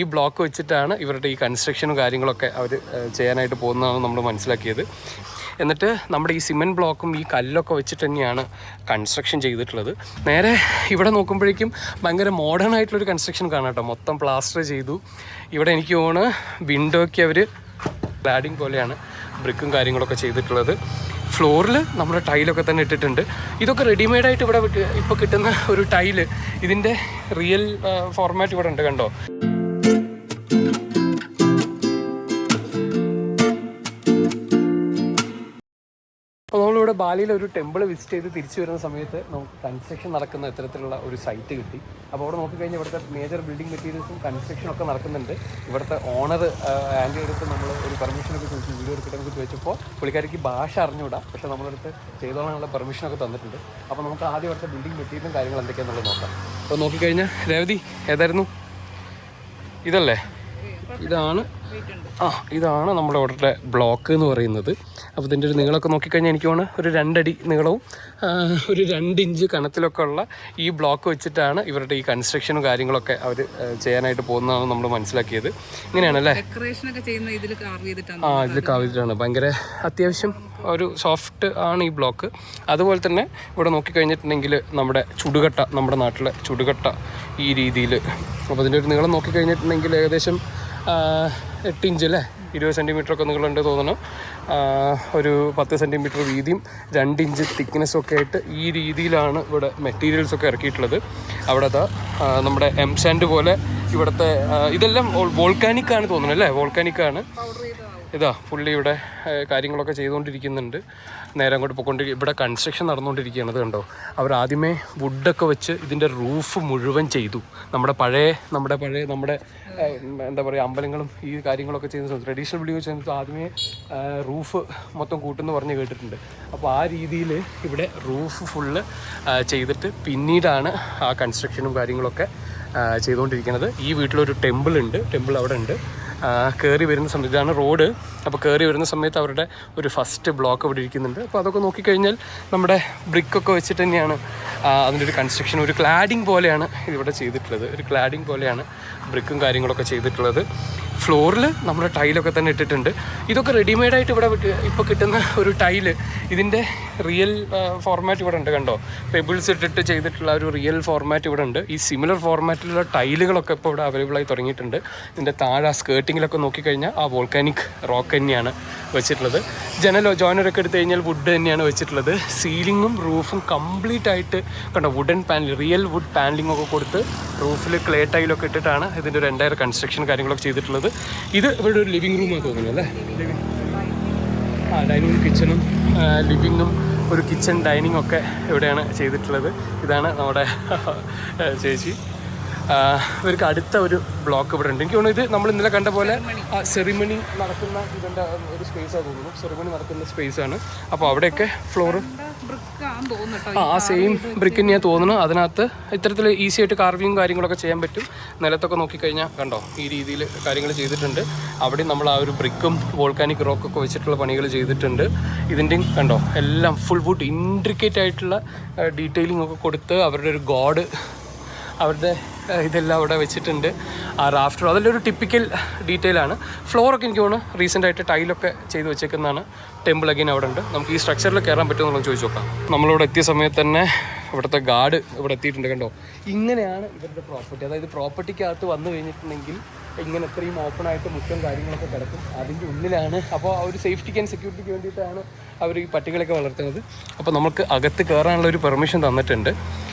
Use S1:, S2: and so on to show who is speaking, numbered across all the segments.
S1: ഈ ബ്ലോക്ക് വെച്ചിട്ടാണ് ഇവരുടെ ഈ കൺസ്ട്രക്ഷനും കാര്യങ്ങളൊക്കെ അവർ ചെയ്യാനായിട്ട് പോകുന്നതാണ് നമ്മൾ മനസ്സിലാക്കിയത്. എന്നിട്ട് നമ്മുടെ ഈ സിമെൻറ്റ് ബ്ലോക്കും ഈ കല്ലൊക്കെ വെച്ചിട്ട് തന്നെയാണ് കൺസ്ട്രക്ഷൻ ചെയ്തിട്ടുള്ളത്. നേരെ ഇവിടെ നോക്കുമ്പോഴേക്കും ഭയങ്കര മോഡേൺ ആയിട്ടുള്ളൊരു കൺസ്ട്രക്ഷൻ കാണാം കേട്ടോ. മൊത്തം പ്ലാസ്റ്റർ ചെയ്തു. ഇവിടെ എനിക്ക് തോന്നുന്നു വിൻഡോയ്ക്ക് അവർ ക്ലാഡിങ് പോലെയാണ് ബ്രിക്കും കാര്യങ്ങളൊക്കെ ചെയ്തിട്ടുള്ളത്. ഫ്ലോറിൽ നമ്മുടെ ടൈലൊക്കെ തന്നെ ഇട്ടിട്ടുണ്ട്. ഇതൊക്കെ റെഡിമെയ്ഡായിട്ട് ഇവിടെ ഇപ്പോൾ കിട്ടുന്ന ഒരു ടൈല്. ഇതിൻ്റെ റിയൽ ഫോർമാറ്റ് ഇവിടെ ഉണ്ട് കണ്ടോ. അപ്പോൾ നമ്മളിവിടെ ബാലിയിൽ ഒരു ടെമ്പിൾ വിസിറ്റ് ചെയ്ത് തിരിച്ചു വരുന്ന സമയത്ത് നമുക്ക് കൺസ്ട്രക്ഷൻ നടക്കുന്ന ഇത്തരത്തിലുള്ള ഒരു സൈറ്റ് കിട്ടി. അപ്പോൾ അവിടെ നോക്കിക്കഴിഞ്ഞാൽ ഇവിടുത്തെ മേജർ ബിൽഡിംഗ് മെറ്റീരിയൽസും കൺസ്ട്രക്ഷനൊക്കെ നടക്കുന്നുണ്ട്. ഇവിടുത്തെ ഓണർ ആൻറ്റി അടുത്ത് നമ്മൾ ഒരു പെർമിഷനൊക്കെ ചോദിച്ചു, വീഡിയോ എടുക്കട്ടെന്നൊക്കെ ചോദിച്ചപ്പോൾ പുള്ളിക്കാരിക്ക് ഭാഷ അറിഞ്ഞുകൂടാ, പക്ഷേ നമ്മളടുത്ത് ചെയ്തോളാനുള്ള പെർമിഷനൊക്കെ തന്നിട്ടുണ്ട്. അപ്പോൾ നമുക്ക് ആദ്യം ഇവിടുത്തെ ബിൽഡിംഗ് മെറ്റീരിയലും കാര്യങ്ങൾ എന്തൊക്കെയാണെന്നുള്ളത് നോക്കാം. അപ്പോൾ നോക്കിക്കഴിഞ്ഞാൽ രേവതി ഏതായിരുന്നു ഇതല്ലേ, ഇതാണ് നമ്മുടെ ഇവിടുത്തെ ബ്ലോക്ക് എന്ന് പറയുന്നത്. അപ്പോൾ ഇതിൻ്റെ ഒരു നീളമൊക്കെ നോക്കിക്കഴിഞ്ഞാൽ എനിക്ക് തോന്നുന്നു ഒരു 2 അടി നീളവും ഒരു 2 ഇഞ്ച് കനത്തിലൊക്കെ ഉള്ള ഈ ബ്ലോക്ക് വെച്ചിട്ടാണ് ഇവരുടെ ഈ കൺസ്ട്രക്ഷനും കാര്യങ്ങളൊക്കെ അവർ ചെയ്യാനായിട്ട് പോകുന്നതാണ് നമ്മൾ മനസ്സിലാക്കിയത്. ഇങ്ങനെയാണല്ലേ ഇതിൽ കാവ് ചെയ്തിട്ടാണ്. ഭയങ്കര അത്യാവശ്യം ഒരു സോഫ്റ്റ് ആണ് ഈ ബ്ലോക്ക്. അതുപോലെ തന്നെ ഇവിടെ നോക്കിക്കഴിഞ്ഞിട്ടുണ്ടെങ്കിൽ നമ്മുടെ ചുടുകട്ട, നമ്മുടെ നാട്ടിലെ ചുടുകട്ട ഈ രീതിയിൽ. അപ്പോൾ ഇതിൻ്റെ ഒരു നീളം നോക്കിക്കഴിഞ്ഞിട്ടുണ്ടെങ്കിൽ ഏകദേശം 8 ഇഞ്ച് അല്ലേ, 20 സെൻറ്റിമീറ്ററൊക്കെ നീളമുണ്ട് തോന്നുന്നു. ഒരു 10 സെൻറ്റിമീറ്റർ വീതിയും 2 ഇഞ്ച് തിക്നെസ്സൊക്കെ ആയിട്ട് ഈ രീതിയിലാണ് ഇവിടെ മെറ്റീരിയൽസൊക്കെ ഇറക്കിയിട്ടുള്ളത്. അവിടെ നമ്മുടെ എംസാൻഡ് പോലെ ഇവിടുത്തെ ഇതെല്ലാം വോൾക്കാനിക്കാണ് തോന്നുന്നു അല്ലേ, വോൾക്കാനിക്കാണ്. പുള്ളി ഇവിടെ കാര്യങ്ങളൊക്കെ ചെയ്തുകൊണ്ടിരിക്കുന്നുണ്ട്. നേരെ അങ്ങോട്ട് പോയിക്കൊണ്ടിരിക്കുക. ഇവിടെ കൺസ്ട്രക്ഷൻ നടന്നുകൊണ്ടിരിക്കുകയാണ്. കണ്ടോ, അവർ ആദ്യമേ വുഡൊക്കെ വെച്ച് ഇതിൻ്റെ റൂഫ് മുഴുവൻ ചെയ്തു. നമ്മുടെ പഴയ എന്താ പറയുക, അമ്പലങ്ങളും ഈ കാര്യങ്ങളൊക്കെ ചെയ്യുന്ന ട്രഡീഷണൽ ബിൽഡിംഗ് ചെയ്യുന്നത് ആദ്യമേ റൂഫ് മൊത്തം കൂട്ടുമെന്ന് പറഞ്ഞ് കേട്ടിട്ടുണ്ട്. അപ്പോൾ ആ രീതിയിൽ ഇവിടെ റൂഫ് ഫുള്ള് ചെയ്തിട്ട് പിന്നീടാണ് ആ കൺസ്ട്രക്ഷനും കാര്യങ്ങളൊക്കെ ചെയ്തുകൊണ്ടിരിക്കുന്നത്. ഈ വീട്ടിലൊരു ടെമ്പിൾ ഉണ്ട്, ടെമ്പിൾ അവിടെ ഉണ്ട്. കയറി വരുന്ന സമയത്ത് ഇതാണ് റോഡ്. അപ്പോൾ കയറി വരുന്ന സമയത്ത് അവരുടെ ഒരു ഫസ്റ്റ് ബ്ലോക്ക് ഇവിടെ ഇരിക്കുന്നുണ്ട്. അപ്പോൾ അതൊക്കെ നോക്കിക്കഴിഞ്ഞാൽ നമ്മുടെ ബ്രിക്കൊക്കെ വെച്ചിട്ട് തന്നെയാണ് അതിൻ്റെ ഒരു കൺസ്ട്രക്ഷൻ. ഒരു ക്ലാഡിങ് പോലെയാണ് ഇതിവിടെ ചെയ്തിട്ടുള്ളത്. ഒരു ക്ലാഡിങ് പോലെയാണ് ബ്രിക്കും കാര്യങ്ങളൊക്കെ ചെയ്തിട്ടുള്ളത്. ഫ്ലോറിൽ നമ്മുടെ ടൈലൊക്കെ തന്നെ ഇട്ടിട്ടുണ്ട്. ഇതൊക്കെ റെഡിമെയ്ഡായിട്ട് ഇവിടെ ഇപ്പോൾ കിട്ടുന്ന ഒരു ടൈല്. ഇതിൻ്റെ റിയൽ ഫോർമാറ്റ് ഇവിടെ ഉണ്ട് കണ്ടോ. പെബിൾസ് ഇട്ടിട്ട് ചെയ്തിട്ടുള്ള ഒരു റിയൽ ഫോർമാറ്റ് ഇവിടെ ഉണ്ട്. ഈ സിമിലർ ഫോർമാറ്റിലുള്ള ടൈലുകളൊക്കെ ഇപ്പോൾ ഇവിടെ അവൈലബിളായി തുടങ്ങിയിട്ടുണ്ട്. ഇതിൻ്റെ താഴെ സ്കേർട്ടിങ്ങിലൊക്കെ നോക്കിക്കഴിഞ്ഞാൽ ആ വോൾക്കാനിക് റോക്ക് തന്നെയാണ് വെച്ചിട്ടുള്ളത്. ജോയിനറൊക്കെ എടുത്തു കഴിഞ്ഞാൽ വുഡ് തന്നെയാണ് വെച്ചിട്ടുള്ളത്. സീലിങ്ങും റൂഫും കംപ്ലീറ്റ് ആയിട്ട് കണ്ടോ, wooden panel, real wood panelling ഒക്കെ കൊടുത്ത് റൂഫിൽ ക്ലേ ടൈലൊക്കെ ഇട്ടിട്ടാണ് ഇതിൻ്റെ ഒരു എൻ്റയർ കൺസ്ട്രക്ഷൻ കാര്യങ്ങളൊക്കെ ചെയ്തിട്ടുള്ളത്. ഇത് ഇവിടെ ഒരു ലിവിങ് റൂമാണ് തോന്നുന്നു അല്ലേ, ഡൈനിങ് കിച്ചണും ലിവിങ്ങും ഒരു കിച്ചൺ ഡൈനിങ് ഒക്കെ ഇവിടെയാണ് ചെയ്തിട്ടുള്ളത്. ഇതാണ് നമ്മുടെ ചേച്ചി. ഇവർക്ക് അടുത്ത ഒരു ബ്ലോക്ക് ഇവിടെ ഉണ്ട്. എനിക്ക് തോന്നുന്നു ഇത് നമ്മൾ ഇന്നലെ കണ്ട പോലെ സെറിമണി നടക്കുന്ന ഇതിൻ്റെ ഒരു സ്പേസാണ് തോന്നുന്നു. സെറിമണി നടക്കുന്ന സ്പേസാണ്. അപ്പോൾ അവിടെയൊക്കെ ഫ്ലോറ് ആ സെയിം ബ്രിക്ക് തന്നെയാണ് തോന്നുന്നു. അതിനകത്ത് ഇത്തരത്തിൽ ഈസി ആയിട്ട് കാർവിങ്ങും കാര്യങ്ങളൊക്കെ ചെയ്യാൻ പറ്റും. നിലത്തൊക്കെ നോക്കിക്കഴിഞ്ഞാൽ കണ്ടോ ഈ രീതിയിൽ കാര്യങ്ങൾ ചെയ്തിട്ടുണ്ട്. അവിടെ നമ്മൾ ആ ഒരു ബ്രിക്കും വോൾക്കാനിക് റോക്കൊക്കെ വെച്ചിട്ടുള്ള പണികൾ ചെയ്തിട്ടുണ്ട്. ഇതിൻ്റെയും കണ്ടോ എല്ലാം ഫുൾ വുഡ് ഇൻട്രിക്കേറ്റ് ആയിട്ടുള്ള ഡീറ്റെയിലിംഗ് ഒക്കെ കൊടുത്ത് അവരുടെ ഒരു ഗോഡ്, അവരുടെ ഇതെല്ലാം അവിടെ വെച്ചിട്ടുണ്ട്. ആ റാഫ്റ്റർ അതെല്ലാം ഒരു ടിപ്പിക്കൽ ഡീറ്റെയിലാണ്. ഫ്ലോറൊക്കെ എനിക്ക് തോന്നുന്നു റീസെൻ്റായിട്ട് ടൈലൊക്കെ ചെയ്ത് വെച്ചേക്കുന്നതാണ്. ടെമ്പിൾ അഗൈൻ അവിടെ ഉണ്ട്. നമുക്ക് ഈ സ്ട്രക്ചറിൽ കയറാൻ പറ്റുമെന്നുള്ളത് ചോദിച്ചു നോക്കാം. നമ്മളിവിടെ എത്തിയ സമയത്ത് തന്നെ ഇവിടുത്തെ ഗാർഡ് ഇവിടെ എത്തിയിട്ടുണ്ട്. കണ്ടോ, ഇങ്ങനെയാണ് ഇവരുടെ പ്രോപ്പർട്ടി. അതായത് പ്രോപ്പർട്ടിക്കകത്ത് വന്നു കഴിഞ്ഞിട്ടുണ്ടെങ്കിൽ ഇങ്ങനെ ഇത്രയും ഓപ്പണായിട്ട് മുറ്റം കാര്യങ്ങളൊക്കെ കിടക്കും. അതിൻ്റെ ഉള്ളിലാണ്. അപ്പോൾ ഒരു സേഫ്റ്റിക്ക് ആൻഡ് സെക്യൂരിറ്റിക്ക് വേണ്ടിയിട്ടാണ് അവർ ഈ പട്ടികളൊക്കെ വളർത്തുന്നത്. അപ്പോൾ നമുക്ക് അകത്ത് കയറാനുള്ള ഒരു പെർമിഷൻ തന്നിട്ടുണ്ട്.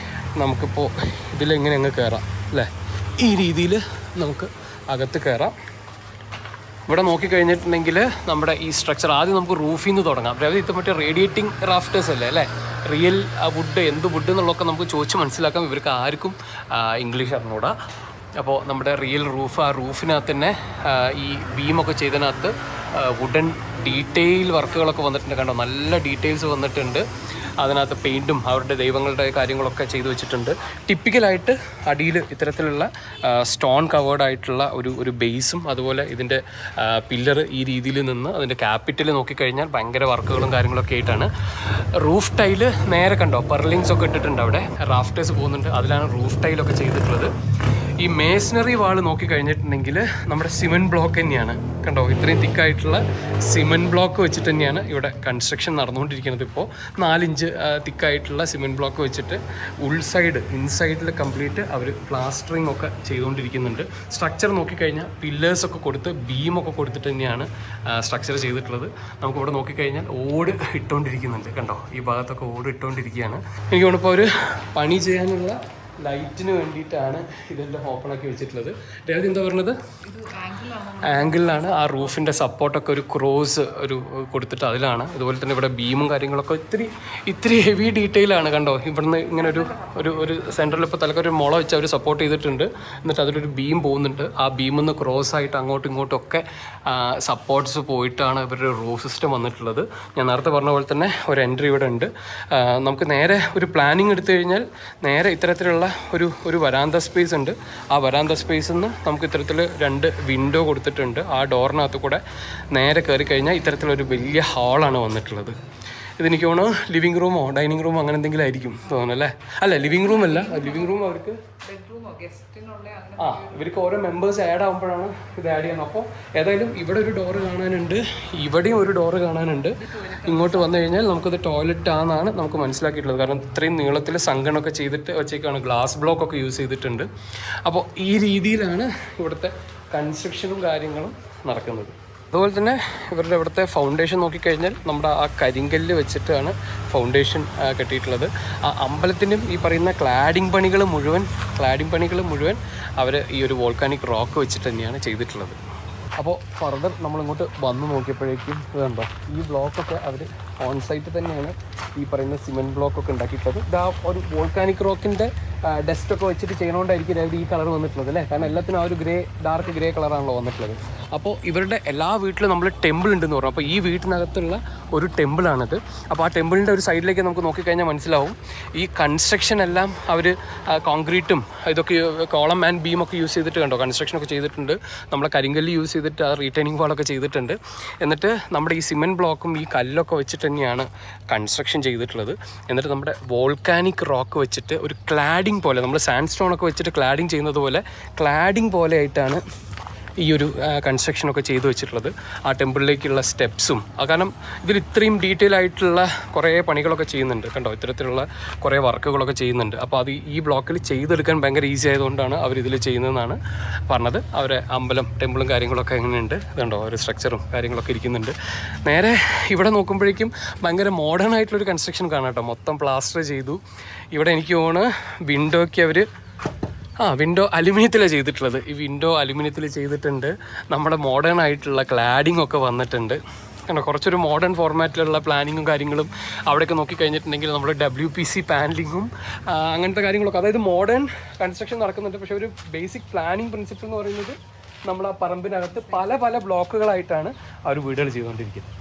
S1: നമുക്കിപ്പോൾ ഇതിലെങ്ങനെ അങ്ങ് കയറാം അല്ലേ, ഈ രീതിയിൽ നമുക്ക് അകത്ത് കയറാം. ഇവിടെ നോക്കിക്കഴിഞ്ഞിട്ടുണ്ടെങ്കിൽ നമ്മുടെ ഈ സ്ട്രക്ചർ ആദ്യം നമുക്ക് റൂഫിൽ നിന്ന് തുടങ്ങാം. അതായത് ഇത് മറ്റേ റേഡിയേറ്റിംഗ് റാഫ്റ്റേഴ്സ് അല്ലേ, റിയൽ വുഡ്, എന്ത് വുഡ് എന്നുള്ളതൊക്കെ നമുക്ക് ചോദിച്ച് മനസ്സിലാക്കാം. ഇവർക്ക് ആർക്കും ഇംഗ്ലീഷ് അറിഞ്ഞൂടാ. അപ്പോൾ നമ്മുടെ റിയൽ റൂഫ്, ആ റൂഫിനകത്ത് തന്നെ ഈ ബീമൊക്കെ ചെയ്തതിനകത്ത് വുഡൻ ഡീറ്റെയിൽ വർക്കുകളൊക്കെ വന്നിട്ടുണ്ട്. കണ്ടോ, നല്ല ഡീറ്റെയിൽസ് വന്നിട്ടുണ്ട്. അതിനകത്ത് പെയിൻറ്റും അവരുടെ ദൈവങ്ങളുടെ കാര്യങ്ങളൊക്കെ ചെയ്തു വെച്ചിട്ടുണ്ട്. ടിപ്പിക്കലായിട്ട് അടിയിൽ ഇത്തരത്തിലുള്ള സ്റ്റോൺ കവേർഡ് ആയിട്ടുള്ള ഒരു ബേസും അതുപോലെ ഇതിൻ്റെ പില്ലർ ഈ രീതിയിൽ നിന്ന് അതിൻ്റെ ക്യാപിറ്റൽ നോക്കിക്കഴിഞ്ഞാൽ ഭയങ്കര വർക്കുകളും കാര്യങ്ങളൊക്കെ ആയിട്ടാണ്. റൂഫ് ടൈല് നേരെ കണ്ടോ പെർലിങ്സ് ഒക്കെ ഇട്ടിട്ടുണ്ട്. അവിടെ റാഫ്റ്റേഴ്സ് പോകുന്നുണ്ട്. അതിലാണ് റൂഫ് ടൈലൊക്കെ ചെയ്തിട്ടുള്ളത്. ഈ മേസണറി വാൾ നോക്കിക്കഴിഞ്ഞിട്ടുണ്ടെങ്കിൽ നമ്മുടെ സിമെൻറ്റ് ബ്ലോക്ക് തന്നെയാണ്. കണ്ടോ, ഇത്രയും തിക്കായിട്ടുള്ള സിമെൻറ്റ് ബ്ലോക്ക് വെച്ചിട്ട് തന്നെയാണ് ഇവിടെ കൺസ്ട്രക്ഷൻ നടന്നുകൊണ്ടിരിക്കുന്നത്. ഇപ്പോൾ 4 ഇഞ്ച് തിക്കായിട്ടുള്ള സിമെൻറ്റ് ബ്ലോക്ക് വെച്ചിട്ട് ഇൻസൈഡിൽ കംപ്ലീറ്റ് അവർ പ്ലാസ്റ്ററിങ് ഒക്കെ ചെയ്തുകൊണ്ടിരിക്കുന്നുണ്ട്. സ്ട്രക്ചർ നോക്കിക്കഴിഞ്ഞാൽ പില്ലേഴ്സൊക്കെ കൊടുത്ത് ബീമൊക്കെ കൊടുത്തിട്ട് തന്നെയാണ് സ്ട്രക്ചർ ചെയ്തിട്ടുള്ളത്. നമുക്കിവിടെ നോക്കിക്കഴിഞ്ഞാൽ ഓട് ഇട്ടുകൊണ്ടിരിക്കുന്നുണ്ട്. കണ്ടോ, ഈ ഭാഗത്തൊക്കെ ഓട് ഇട്ടുകൊണ്ടിരിക്കുകയാണ്. എനിക്ക് തോന്നുന്നു ഇപ്പോൾ ഒരു പണി ചെയ്യാനുള്ള ലൈറ്റിന് വേണ്ടിയിട്ടാണ് ഇതെല്ലാം ഓപ്പൺ ആക്കി വെച്ചിട്ടുള്ളത്. രേവതി എന്താ പറഞ്ഞത്? ആംഗിളിലാണ്. ആ റൂഫിൻ്റെ സപ്പോർട്ടൊക്കെ ഒരു ക്രോസ് കൊടുത്തിട്ട് അതിലാണ്. ഇതുപോലെ തന്നെ ഇവിടെ ബീമും കാര്യങ്ങളൊക്കെ ഇത്തിരി ഹെവി ഡീറ്റെയിലാണ്. കണ്ടോ, ഇവിടുന്ന് ഇങ്ങനെ ഒരു സെൻറ്ററിൽ ഇപ്പോൾ തലക്കൊരു മുള വെച്ച് അവർ സപ്പോർട്ട് ചെയ്തിട്ടുണ്ട്. എന്നിട്ട് അതിലൊരു ബീം പോകുന്നുണ്ട്. ആ ബീമിൽ നിന്ന് ക്രോസ് ആയിട്ട് അങ്ങോട്ടും ഇങ്ങോട്ടും ഒക്കെ സപ്പോർട്ട്സ് പോയിട്ടാണ് ഇവരുടെ റൂഫ് സിസ്റ്റം വന്നിട്ടുള്ളത്. ഞാൻ നേരത്തെ പറഞ്ഞ പോലെ തന്നെ ഒരു എൻട്രി ഇവിടെ ഉണ്ട്. നമുക്ക് നേരെ ഒരു പ്ലാനിങ് എടുത്തു കഴിഞ്ഞാൽ നേരെ ഇത്തരത്തിലുള്ള ഒരു വരാന്ത സ്പേസ് ഉണ്ട്. ആ വരാന്ത സ്പേസിൽ നിന്ന് നമുക്ക് ഇത്തരത്തിൽ 2 വിൻഡോ കൊടുത്തിട്ടുണ്ട്. ആ ഡോറിനകത്ത് കൂടെ നേരെ കയറി കഴിഞ്ഞാൽ ഇത്തരത്തിലൊരു വലിയ ഹാളാണ് വന്നിട്ടുള്ളത്. ഇതെനിക്ക് തോന്നുന്നു ലിവിങ് റൂമോ ഡൈനിങ് റൂമോ അങ്ങനെ എന്തെങ്കിലും ആയിരിക്കും തോന്നുന്നു അല്ലേ? അല്ല, ലിവിങ് റൂം അല്ല. ലിവിങ് റൂം അവർക്ക് ഇവർക്ക് ഓരോ മെമ്പേഴ്സ് ആഡ് ആകുമ്പോഴാണ് ഇത് ആഡ് ചെയ്യുന്നത്. അപ്പോൾ ഏതായാലും ഇവിടെ ഒരു ഡോറ് കാണാനുണ്ട്, ഇവിടെയും ഒരു ഡോറ് കാണാനുണ്ട്. ഇങ്ങോട്ട് വന്നു കഴിഞ്ഞാൽ നമുക്കത് ടോയ്ലറ്റ് ആണെന്നാണ് നമുക്ക് മനസ്സിലാക്കിയിട്ടുള്ളത്. കാരണം ഇത്രയും നീളത്തിൽ സംഗണമൊക്കെ ചെയ്തിട്ട് വെച്ചേക്കാണ്. ഗ്ലാസ് ബ്ലോക്ക് ഒക്കെ യൂസ് ചെയ്തിട്ടുണ്ട്. അപ്പോൾ ഈ രീതിയിലാണ് ഇവിടുത്തെ കൺസ്ട്രക്ഷനും കാര്യങ്ങളും നടക്കുന്നത്. അതുപോലെ തന്നെ ഇവരുടെ ഇവിടുത്തെ ഫൗണ്ടേഷൻ നോക്കിക്കഴിഞ്ഞാൽ നമ്മുടെ ആ കരിങ്കല്ല് വെച്ചിട്ടാണ് ഫൗണ്ടേഷൻ കെട്ടിയിട്ടുള്ളത്. ആ അമ്പലത്തിനും ഈ പറയുന്ന ക്ലാഡിംഗ് പണികൾ മുഴുവൻ അവർ ഈ ഒരു വോൾക്കാനിക് റോക്ക് വെച്ചിട്ട് തന്നെയാണ് ചെയ്തിട്ടുള്ളത്. അപ്പോൾ ഫർദർ നമ്മളിങ്ങോട്ട് വന്ന് നോക്കിയപ്പോഴേക്കും ഇതുണ്ടോ, ഈ ബ്ലോക്കൊക്കെ അവർ ഓൺ സൈറ്റ് തന്നെയാണ് ഈ പറയുന്ന സിമെൻറ്റ് ബ്ലോക്കൊക്കെ ഉണ്ടാക്കിയിട്ടുള്ളത്. ഇതാ ഒരു വോൾക്കാനിക് റോക്കിൻ്റെ ഡസ്റ്റൊക്കെ വെച്ചിട്ട് ചെയ്യണോണ്ടായിരിക്കും രാവിലെ ഈ കളർ വന്നിട്ടുള്ളത് അല്ലേ? കാരണം എല്ലാത്തിനും ആ ഒരു ഡാർക്ക് ഗ്രേ കളറാണല്ലോ വന്നിട്ടുള്ളത്. അപ്പോൾ ഇവരുടെ എല്ലാ വീട്ടിലും നമ്മൾ ടെമ്പിൾ ഉണ്ടെന്ന് പറഞ്ഞു. അപ്പോൾ ഈ വീട്ടിനകത്തുള്ള ഒരു ടെമ്പിളാണിത്. അപ്പോൾ ആ ടെമ്പിളിൻ്റെ ഒരു സൈഡിലേക്ക് നമുക്ക് നോക്കിക്കഴിഞ്ഞാൽ മനസ്സിലാവും ഈ കൺസ്ട്രക്ഷൻ എല്ലാം അവർ കോൺക്രീറ്റും ഇതൊക്കെ കോളം ആൻഡ് ബീമൊക്കെ യൂസ് ചെയ്തിട്ട് കണ്ടോ കൺസ്ട്രക്ഷനൊക്കെ ചെയ്തിട്ടുണ്ട്. നമ്മളെ കരിങ്കല്ല് യൂസ് ചെയ്തിട്ട് ആ റീറ്റൈനിങ് വാളൊക്കെ ചെയ്തിട്ടുണ്ട്. എന്നിട്ട് നമ്മുടെ ഈ സിമെൻറ്റ് ബ്ലോക്കും ഈ കല്ലൊക്കെ വെച്ചിട്ട് തന്നെയാണ് കൺസ്ട്രക്ഷൻ ചെയ്തിട്ടുള്ളത്. എന്നിട്ട് നമ്മുടെ വോൾക്കാനിക് റോക്ക് വെച്ചിട്ട് ഒരു ക്ലാഡിംഗ് പോലെ, നമ്മൾ സാൻഡ് സ്റ്റോണൊക്കെ വെച്ചിട്ട് ക്ലാഡിംഗ് ചെയ്യുന്നത് പോലെ ക്ലാഡിംഗ് പോലെ ആയിട്ടാണ് ഈ ഒരു കൺസ്ട്രക്ഷനൊക്കെ ചെയ്തു വെച്ചിട്ടുള്ളത്. ആ ടെമ്പിളിലേക്കുള്ള സ്റ്റെപ്സും കാരണം ഇതിൽ ഇത്രയും ഡീറ്റെയിൽ ആയിട്ടുള്ള കുറേ പണികളൊക്കെ ചെയ്യുന്നുണ്ട്. കണ്ടോ, ഇത്തരത്തിലുള്ള കുറേ വർക്കുകളൊക്കെ ചെയ്യുന്നുണ്ട്. അപ്പോൾ അത് ഈ ബ്ലോക്കിൽ ചെയ്തെടുക്കാൻ ഭയങ്കര ഈസി ആയതുകൊണ്ടാണ് അവരിതിൽ ചെയ്യുന്നതെന്നാണ് പറഞ്ഞത്. അവരെ ടെമ്പിളും കാര്യങ്ങളൊക്കെ എങ്ങനെയുണ്ട് ഇതുണ്ടോ, ഒരു സ്ട്രക്ചറും കാര്യങ്ങളൊക്കെ ഇരിക്കുന്നുണ്ട്. നേരെ ഇവിടെ നോക്കുമ്പോഴേക്കും ഭയങ്കര മോഡേൺ ആയിട്ടുള്ളൊരു കൺസ്ട്രക്ഷൻ കാണാം കേട്ടോ. മൊത്തം പ്ലാസ്റ്റർ ചെയ്തു. ഇവിടെ എനിക്ക് തോന്നുന്നു വിൻഡോയ്ക്ക് അവർ വിൻഡോ അലുമിനിയത്തിലാണ് ചെയ്തിട്ടുള്ളത്. ഈ വിൻഡോ അലുമിനിയത്തിൽ ചെയ്തിട്ടുണ്ട്. നമ്മുടെ മോഡേൺ ആയിട്ടുള്ള ക്ലാഡിംഗ് ഒക്കെ വന്നിട്ടുണ്ട്. കാരണം കുറച്ചൊരു മോഡേൺ ഫോർമാറ്റിലുള്ള പ്ലാനിങ്ങും കാര്യങ്ങളും അവിടെയൊക്കെ നോക്കിക്കഴിഞ്ഞിട്ടുണ്ടെങ്കിൽ നമ്മുടെ WPC പാനലിങ്ങും അങ്ങനത്തെ കാര്യങ്ങളൊക്കെ, അതായത് മോഡേൺ കൺസ്ട്രക്ഷൻ നടക്കുന്നുണ്ട്. പക്ഷേ ഒരു ബേസിക് പ്ലാനിങ് പ്രിൻസിപ്പിൾ എന്ന് പറയുന്നത് നമ്മൾ ആ പറമ്പിനകത്ത് പല ബ്ലോക്കുകളായിട്ടാണ് ആ ഒരു വീടുകൾ ചെയ്തുകൊണ്ടിരിക്കുന്നത്.